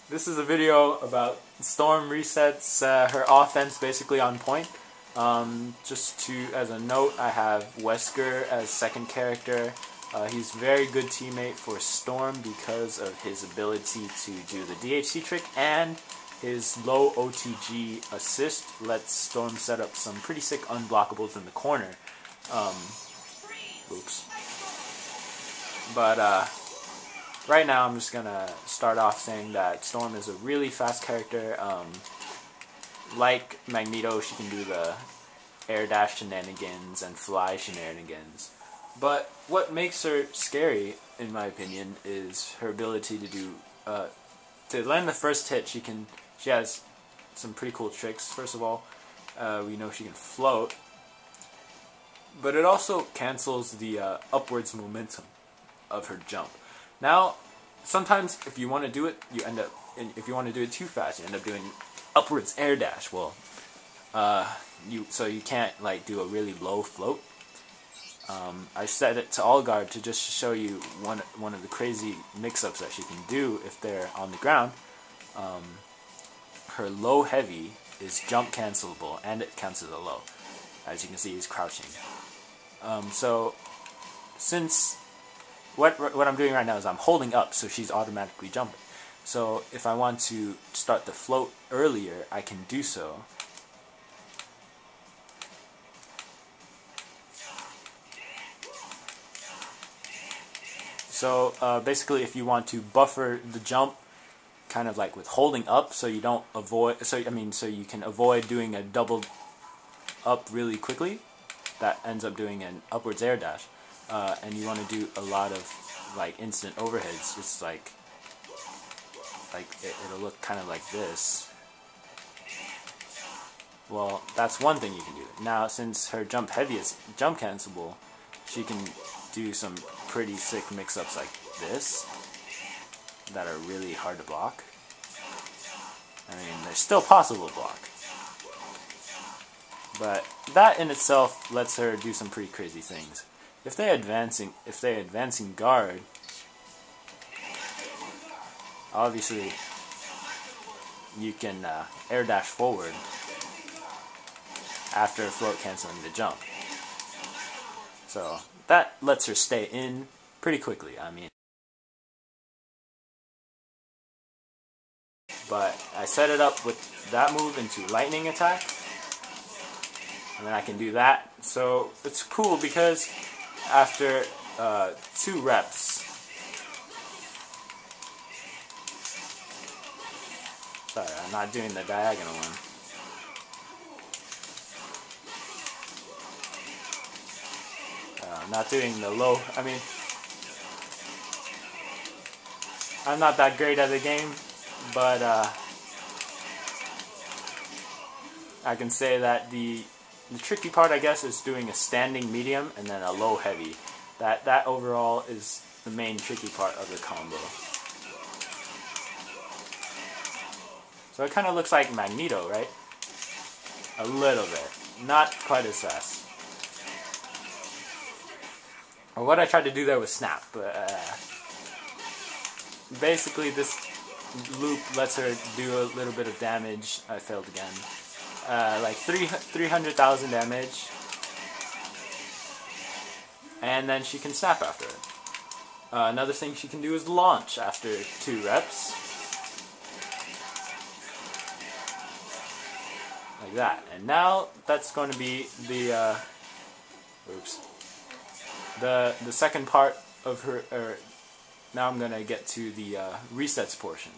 This is a video about Storm resets her offense basically on point. As a note, I have Wesker as second character. He's a very good teammate for Storm because of his ability to do the DHC trick, and his low OTG assist lets Storm set up some pretty sick unblockables in the corner. Right now I'm just gonna start off saying that Storm is a really fast character. Like Magneto, she can do the air dash shenanigans and fly shenanigans. But what makes her scary, in my opinion, is her ability to do to land the first hit. She has some pretty cool tricks. First of all, we know she can float, but it also cancels the upwards momentum of her jump. Now, sometimes if you want to do it, if you want to do it too fast, you end up doing upwards air dash. Well, so you can't like do a really low float. I set it to all guard to just show you one of the crazy mix-ups that she can do if they're on the ground. Her low heavy is jump cancelable, and it cancels the low. As you can see, he's crouching. So since what I'm doing right now is I'm holding up, so she's automatically jumping. So if I want to start the float earlier, I can do so. So basically, if you want to buffer the jump, kind of like with holding up, so you don't avoid. So you can avoid doing a double up really quickly. That ends up doing an upwards air dash. And you want to do a lot of like instant overheads. It's like it'll look kind of like this. Well, that's one thing you can do. Now, since her jump heavy is jump cancelable, she can do some pretty sick mix-ups like this that are really hard to block. I mean, they're still possible to block, but that in itself lets her do some pretty crazy things. If they're advancing guard, obviously you can air dash forward after float canceling the jump. So that lets her stay in pretty quickly. I mean, but I set it up with that move into lightning attack, and then I can do that. So it's cool because after 2 reps, sorry, I'm not doing the diagonal one. I'm not doing the low. I mean, I'm not that great at the game, but I can say that the tricky part, I guess, is doing a standing medium and then a low heavy. That overall is the main tricky part of the combo. So it kind of looks like Magneto, right? A little bit. Not quite as fast. Or what I tried to do there was snap, but basically this loop lets her do a little bit of damage. I failed again. Like 300,000 damage, and then she can snap after it. Another thing she can do is launch after 2 reps, like that. And now that's going to be the the second part of her. Now I'm going to get to the resets portion.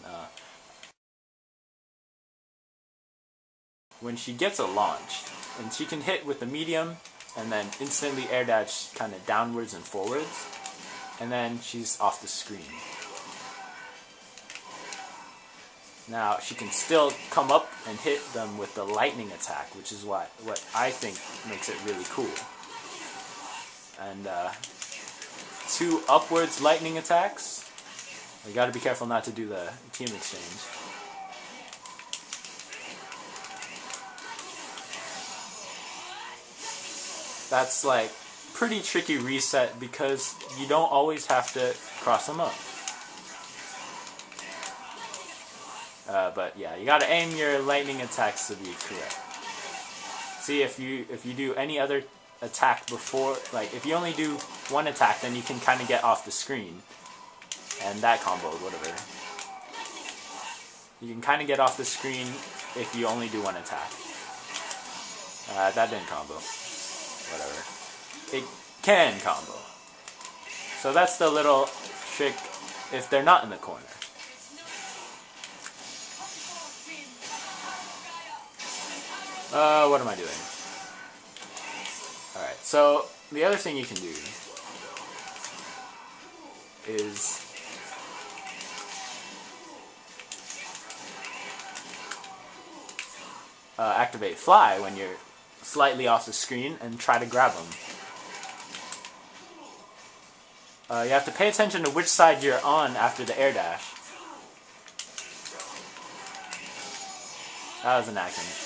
When she gets a launch, and she can hit with the medium and then instantly air dash kind of downwards and forwards, and then she's off the screen. Now she can still come up and hit them with the lightning attack, which is what I think makes it really cool. And 2 upwards lightning attacks. You gotta be careful not to do the team exchange. That's like pretty tricky reset because you don't always have to cross them up. But yeah, you gotta aim your lightning attacks to be correct. See, if you do any other attack before, like if you only do one attack, then you can kind of get off the screen, and that combo, whatever. You can kind of get off the screen if you only do one attack. That didn't combo. Whatever. It can combo. So that's the little trick if they're not in the corner. What am I doing? Alright, so the other thing you can do is activate fly when you're slightly off the screen and try to grab them. You have to pay attention to which side you're on after the air dash. That was an accident.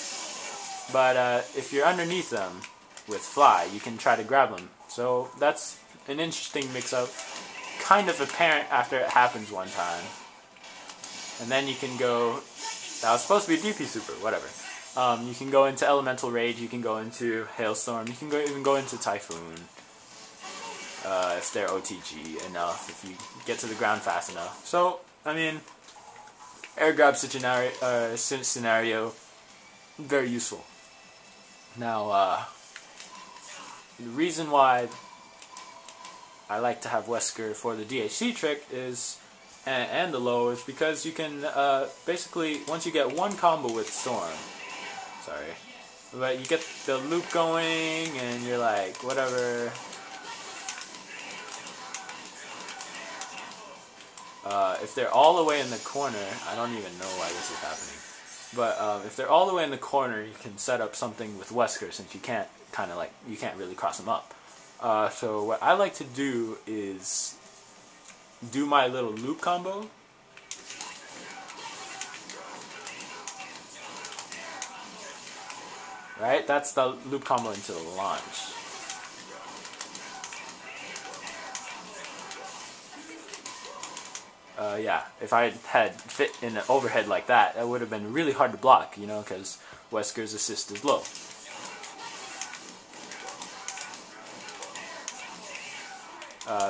But if you're underneath them with fly, you can try to grab them. So that's an interesting mix-up. Kind of apparent after it happens one time. And then you can go... That was supposed to be a DP super, whatever. You can go into Elemental Rage, you can go into Hailstorm, you can even go into Typhoon. If they're OTG enough, if you get to the ground fast enough. So, I mean, air grab scenario, very useful. Now, the reason why I like to have Wesker for the DHC trick is, and the low, is because you can, basically, once you get one combo with Storm, but you get the loop going, and you're like, whatever. If they're all the way in the corner, I don't even know why this is happening. But if they're all the way in the corner, you can set up something with Wesker, since you can't you can't really cross them up. So what I like to do is do my little loop combo. Right? That's the loop combo into the launch. Yeah, if I had fit in an overhead like that, that would have been really hard to block, you know, because Wesker's assist is low.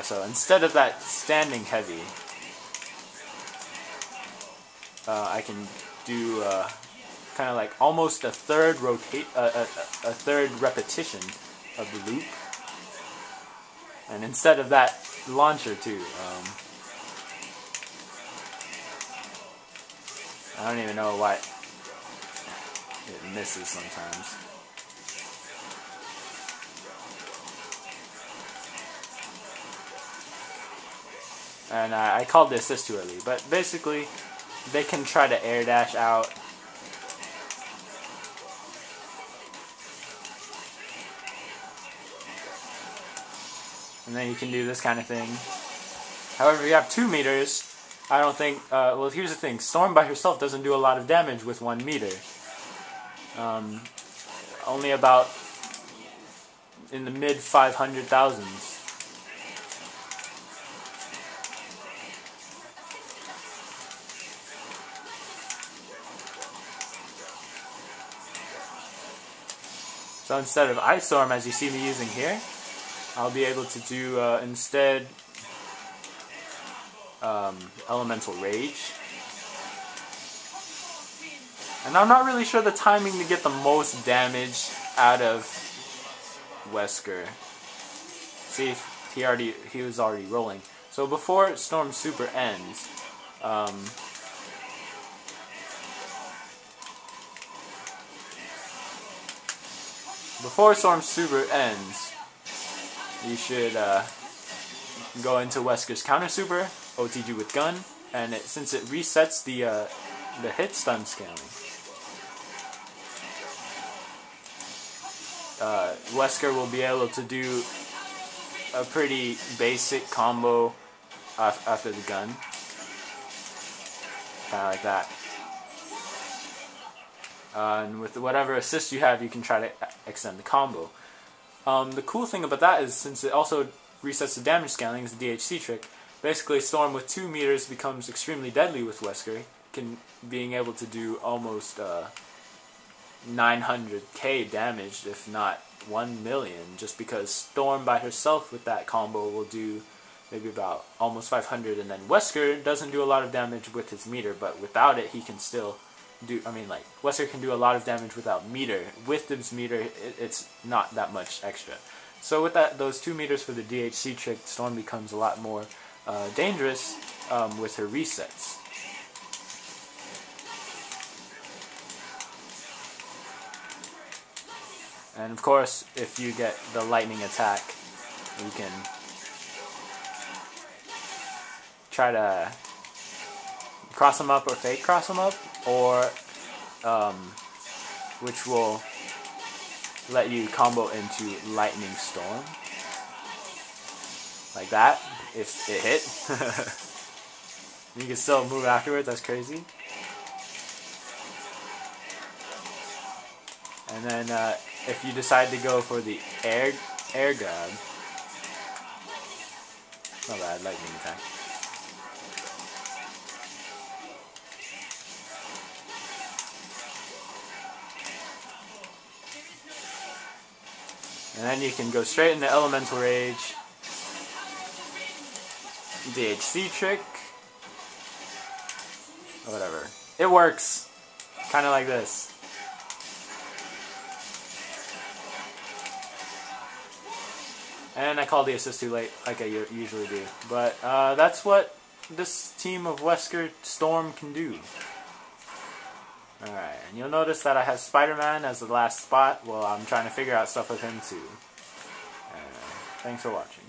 So instead of that standing heavy, I can do kind of like almost a third third repetition of the loop, and instead of that launcher too. I don't even know why it misses sometimes. And I called the assist too early, but basically they can try to air dash out. And then you can do this kind of thing. However, if you have 2 meters, I don't think, well, here's the thing, Storm by herself doesn't do a lot of damage with 1 meter. Only about in the mid 500,000s. So instead of Ice Storm, as you see me using here, I'll be able to do instead Elemental Rage. And I'm not really sure the timing to get the most damage out of Wesker. See, he was already rolling. So before Storm Super ends, you should go into Wesker's counter super, OTG with gun, and since it resets the hit stun scaling, Wesker will be able to do a pretty basic combo after the gun, kind of like that. And with whatever assist you have, you can try to extend the combo. The cool thing about that is, since it also resets the damage scaling, is the DHC trick. Basically, Storm with 2 meters becomes extremely deadly with Wesker. being able to do almost 900k damage, if not 1 million, just because Storm by herself with that combo will do maybe about almost 500, and then Wesker doesn't do a lot of damage with his meter, but without it he can still do, I mean, like, Wesker can do a lot of damage without meter. With his meter, it's not that much extra. So with those 2 meters for the DHC trick, Storm becomes a lot more dangerous with her resets. And of course, if you get the lightning attack, you can try to cross them up or fake cross them up, or which will let you combo into Lightning Storm. Like that, if it hit. You can still move afterwards, that's crazy. And then if you decide to go for the air grab, not bad, lightning attack. And then you can go straight into Elemental Rage, DHC trick, or whatever. It works, kind of like this. And I called the assist too late, like I usually do. But that's what this team of Wesker Storm can do. Alright, and you'll notice that I have Spider-Man as the last spot. Well, I'm trying to figure out stuff with him too. Thanks for watching.